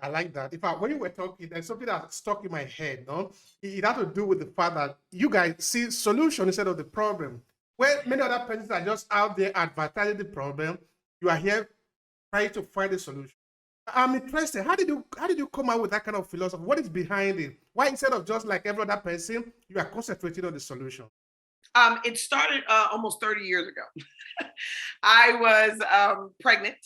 I like that. In fact, when you were talking, there's something that stuck in my head. No, it had to do with the fact that you guys see solution instead of the problem. Where many other persons are just out there advertising the problem, you are here trying to find a solution. I'm interested. How did you come out with that kind of philosophy? What is behind it? Why instead of just like every other person, you are concentrating on the solution? It started almost 30 years ago. I was pregnant,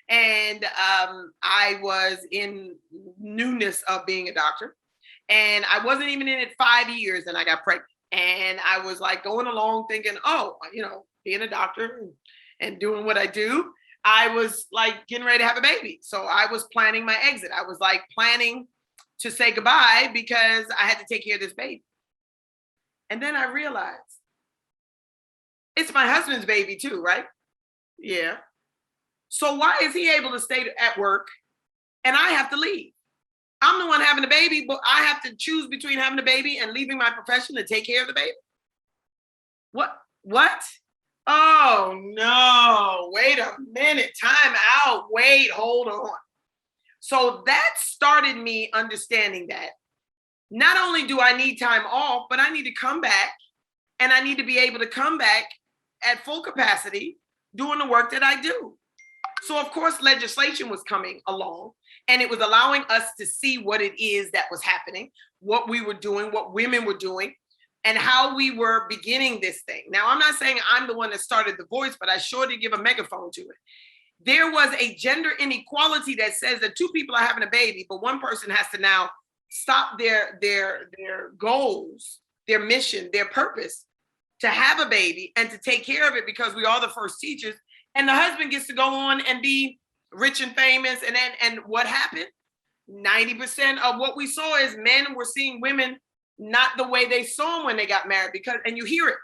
and I was in newness of being a doctor. And I wasn't even in it 5 years, and I got pregnant. And I was like going along thinking, oh, being a doctor and doing what I do, I was like getting ready to have a baby. So I was planning my exit. I was like planning to say goodbye because I had to take care of this baby. And then I realized it's my husband's baby too, right? Yeah. So why is he able to stay at work and I have to leave? I'm the one having the baby, but I have to choose between having the baby and leaving my profession to take care of the baby? What? Oh no, wait a minute, time out, wait, hold on. So that started me understanding that not only do I need time off, but I need to come back, and I need to be able to come back at full capacity doing the work that I do. So of course, legislation was coming along, and it was allowing us to see what it is that was happening, what we were doing, what women were doing, and how we were beginning this thing. Now, I'm not saying I'm the one that started the voice, but I sure did give a megaphone to it. There was a gender inequality that says that two people are having a baby, but one person has to now stop their goals, their mission, their purpose to have a baby and to take care of it because we are the first teachers. And the husband gets to go on and be rich and famous. And what happened? 90% of what we saw is men were seeing women not the way they saw them when they got married, because, and you hear it.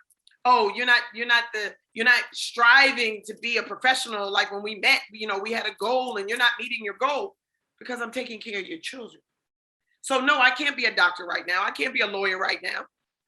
Oh, you're not striving to be a professional. Like when we met, we had a goal and you're not meeting your goal because I'm taking care of your children. So no, I can't be a doctor right now. I can't be a lawyer right now,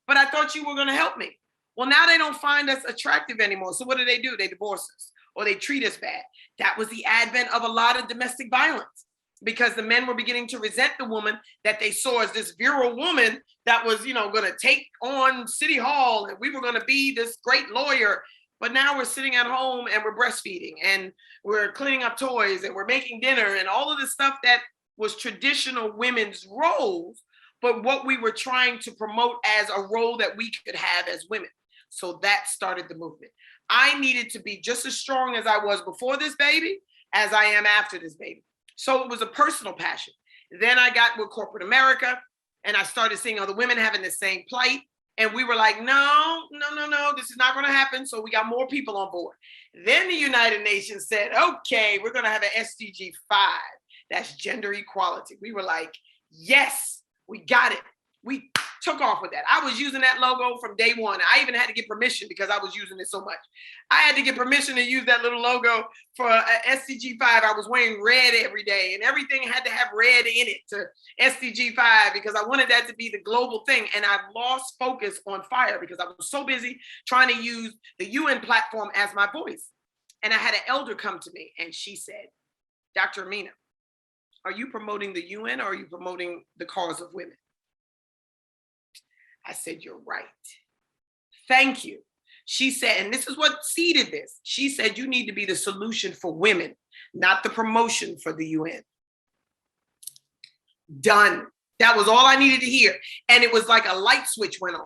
but I thought you were going to help me. Well, now they don't find us attractive anymore. So what do? They divorce us or they treat us bad. That was the advent of a lot of domestic violence, because the men were beginning to resent the woman that they saw as this virile woman that was, going to take on City Hall, and we were going to be this great lawyer. But now we're sitting at home and we're breastfeeding and we're cleaning up toys and we're making dinner and all of the stuff that was traditional women's roles, but what we were trying to promote as a role that we could have as women. So that started the movement. I needed to be just as strong as I was before this baby as I am after this baby. So it was a personal passion. Then I got with corporate America and I started seeing other women having the same plight. And we were like, no, this is not going to happen. So we got more people on board. Then the United Nations said, okay, we're going to have an SDG 5. That's gender equality. We were like, yes, we got it. We took off with that. I was using that logo from day one. I even had to get permission because I was using it so much. I had to get permission to use that little logo for SDG 5. I was wearing red every day and everything had to have red in it to SDG 5 because I wanted that to be the global thing. And I lost focus on fire because I was so busy trying to use the UN platform as my voice. And I had an elder come to me and she said, Dr. Ameena, are you promoting the UN or are you promoting the cause of women? I said, you're right. Thank you. She said, and this is what seeded this. She said, you need to be the solution for women, not the promotion for the UN. Done. That was all I needed to hear. And it was like a light switch went on.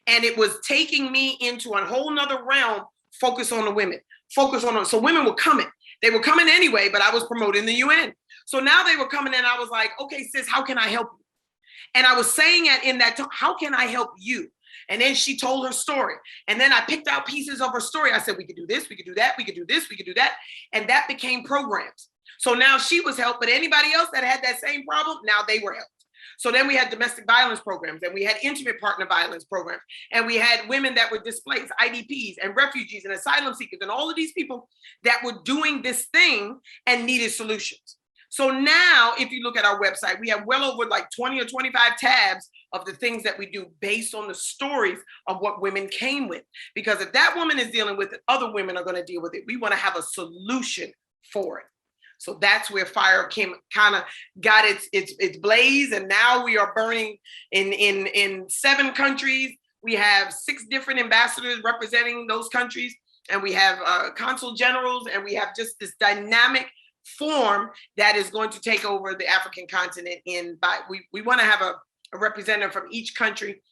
And it was taking me into a whole nother realm, focus on the women, focus on them. So women were coming. They were coming anyway, but I was promoting the UN. So now they were coming in. I was like, okay, sis, how can I help you? And I was saying it in that, how can I help you? And then she told her story. And then I picked out pieces of her story. I said, we could do this, we could do that, we could do this, we could do that. And that became programs. So now she was helped, but anybody else that had that same problem, now they were helped. So then we had domestic violence programs, and we had intimate partner violence programs, and we had women that were displaced, IDPs and refugees and asylum seekers, and all of these people that were doing this thing and needed solutions. So now, if you look at our website, we have well over like 20 or 25 tabs of the things that we do based on the stories of what women came with. Because if that woman is dealing with it, other women are going to deal with it. We want to have a solution for it. So that's where fire came, kind of got its blaze, and now we are burning in 7 countries. We have 6 different ambassadors representing those countries, and we have consul generals, and we have just this dynamic form that is going to take over the African continent. We want to have a representative from each country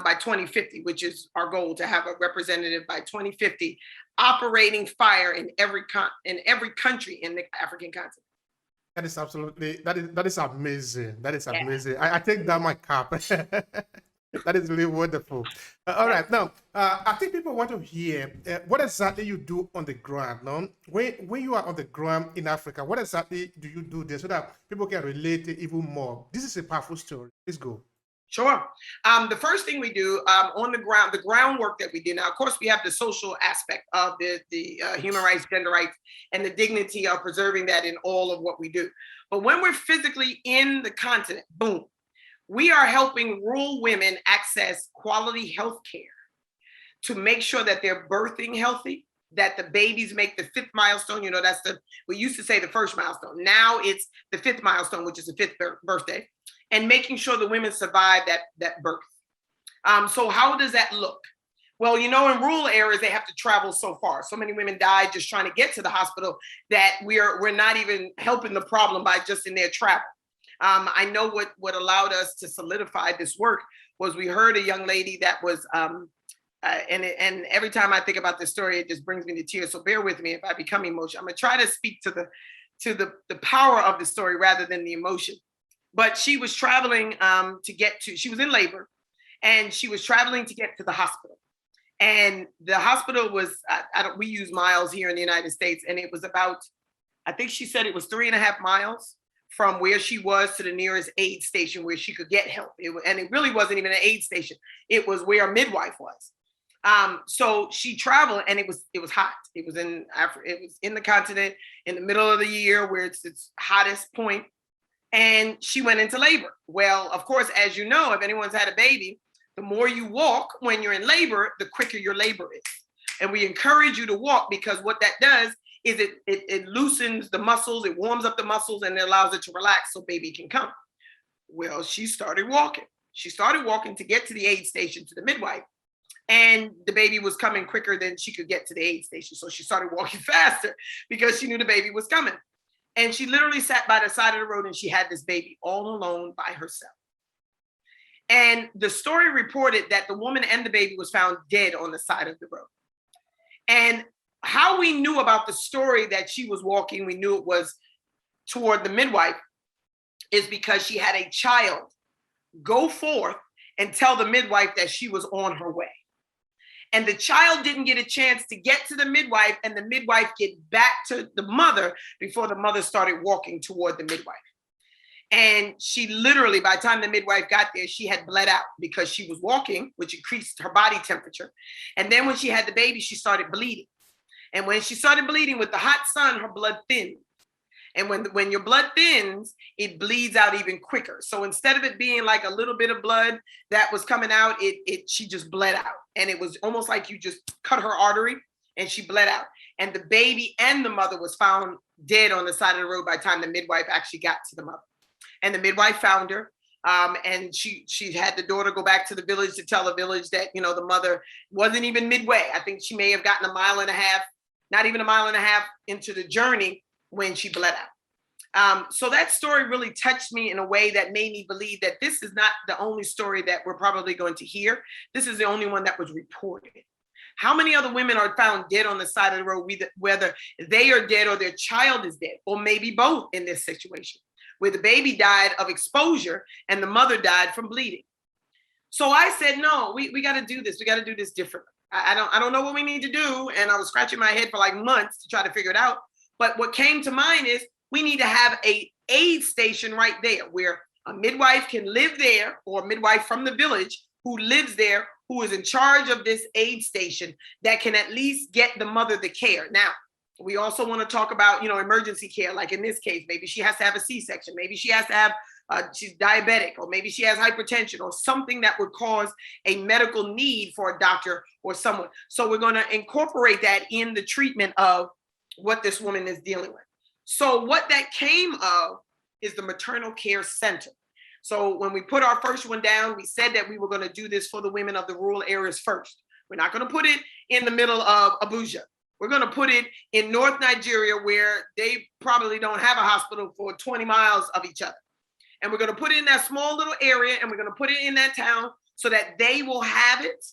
by 2050, which is our goal, to have a representative by 2050 operating fire in every country in the African continent. That is absolutely, that is amazing. That is Yeah. amazing. I take down my cap. That is really wonderful. All right, now I think people want to hear what exactly you do on the ground. No, when you are on the ground in Africa, what exactly do you do there so that people can relate it even more? This is a powerful story. Please go. Sure. The first thing we do on the ground, the groundwork that we do now, of course, we have the social aspect of the human rights, gender rights, and the dignity of preserving that in all of what we do. But when we're physically in the continent, boom, we are helping rural women access quality health care to make sure that they're birthing healthy, that the babies make the 5th milestone. You know, we used to say the 1st milestone. Now it's the 5th milestone, which is the 5th birthday, and making sure the women survive that birth. So how does that look? Well, you know, in rural areas, they have to travel so far. So many women die just trying to get to the hospital that we're not even helping the problem by just in their travel. I know what allowed us to solidify this work was we heard a young lady that was, and every time I think about this story, it just brings me to tears. So bear with me if I become emotional. I'm gonna try to speak to the power of the story rather than the emotion. But she was traveling she was in labor, and she was traveling to get to the hospital. And the hospital was, we use miles here in the United States, and it was about, I think she said it was 3.5 miles from where she was to the nearest aid station where she could get help. And it really wasn't even an aid station. It was where a midwife was. So she traveled, and it was hot. It was in Africa. It was in the continent in the middle of the year where it's its hottest point. And she went into labor. Well, of course, as you know, if anyone's had a baby, the more you walk when you're in labor, the quicker your labor is. And we encourage you to walk, because what that does is it loosens the muscles, it warms up the muscles, and it allows it to relax so baby can come. Well, she started walking. She started walking to get to the aid station, to the midwife, and the baby was coming quicker than she could get to the aid station. So she started walking faster because she knew the baby was coming. And she literally sat by the side of the road, and she had this baby all alone by herself. And the story reported that the woman and the baby was found dead on the side of the road. And how we knew about the story that she was walking, we knew it was toward the midwife, is because she had a child go forth and tell the midwife that she was on her way. And the child didn't get a chance to get to the midwife, and the midwife get back to the mother before the mother started walking toward the midwife. And she literally, by the time the midwife got there, she had bled out because she was walking, which increased her body temperature. And then when she had the baby, she started bleeding. And when she started bleeding with the hot sun, her blood thinned. And when your blood thins, it bleeds out even quicker. So instead of it being like a little bit of blood that was coming out, she just bled out. And it was almost like you just cut her artery, and she bled out. And the baby and the mother was found dead on the side of the road by the time the midwife actually got to the mother. And the midwife found her. And she had the daughter go back to the village to tell the village that, you know, the mother wasn't even midway. I think she may have gotten 1.5 miles, not even 1.5 miles into the journey when she bled out. So that story really touched me in a way that made me believe that this is not the only story that we're probably going to hear. This is the only one that was reported. How many other women are found dead on the side of the road, whether they are dead or their child is dead, or maybe both in this situation, where the baby died of exposure and the mother died from bleeding? So I said, no, we got to do this. We got to do this differently. I don't know what we need to do. And I was scratching my head for like months to try to figure it out. But what came to mind is we need to have an aid station right there where a midwife can live there, or a midwife from the village who lives there, who is in charge of this aid station, that can at least get the mother the care. Now, we also want to talk about, you know, emergency care. Like in this case, maybe she has to have a C-section. Maybe she has to have, she's diabetic, or maybe she has hypertension, or something that would cause a medical need for a doctor or someone. So we're going to incorporate that in the treatment of what this woman is dealing with. So what that came of is the maternal care center. So when we put our first one down, we said that we were going to do this for the women of the rural areas first. We're not going to put it in the middle of Abuja. We're going to put it in North Nigeria, where they probably don't have a hospital for 20 miles of each other. And we're going to put it in that small little area, and we're going to put it in that town so that they will have it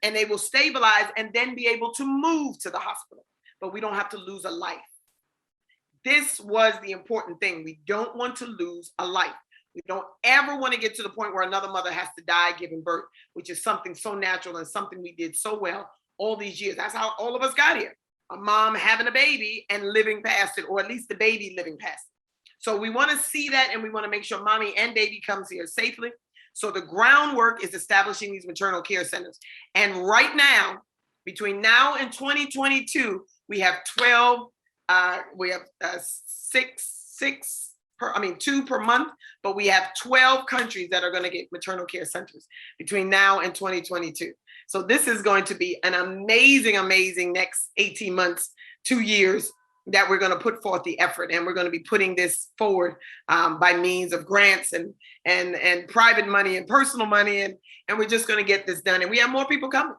and they will stabilize and then be able to move to the hospital. But we don't have to lose a life. This was the important thing. We don't want to lose a life. We don't ever want to get to the point where another mother has to die giving birth, which is something so natural and something we did so well all these years. That's how all of us got here. A mom having a baby and living past it, or at least the baby living past it. So we want to see that, and we want to make sure mommy and baby comes here safely. So the groundwork is establishing these maternal care centers. And right now, between now and 2022, we have 12, we have 2 per month, but we have 12 countries that are going to get maternal care centers between now and 2022. So this is going to be an amazing, amazing next 18 months, 2 years that we're going to put forth the effort, and we're going to be putting this forward by means of grants and private money and personal money, and we're just going to get this done. And we have more people coming.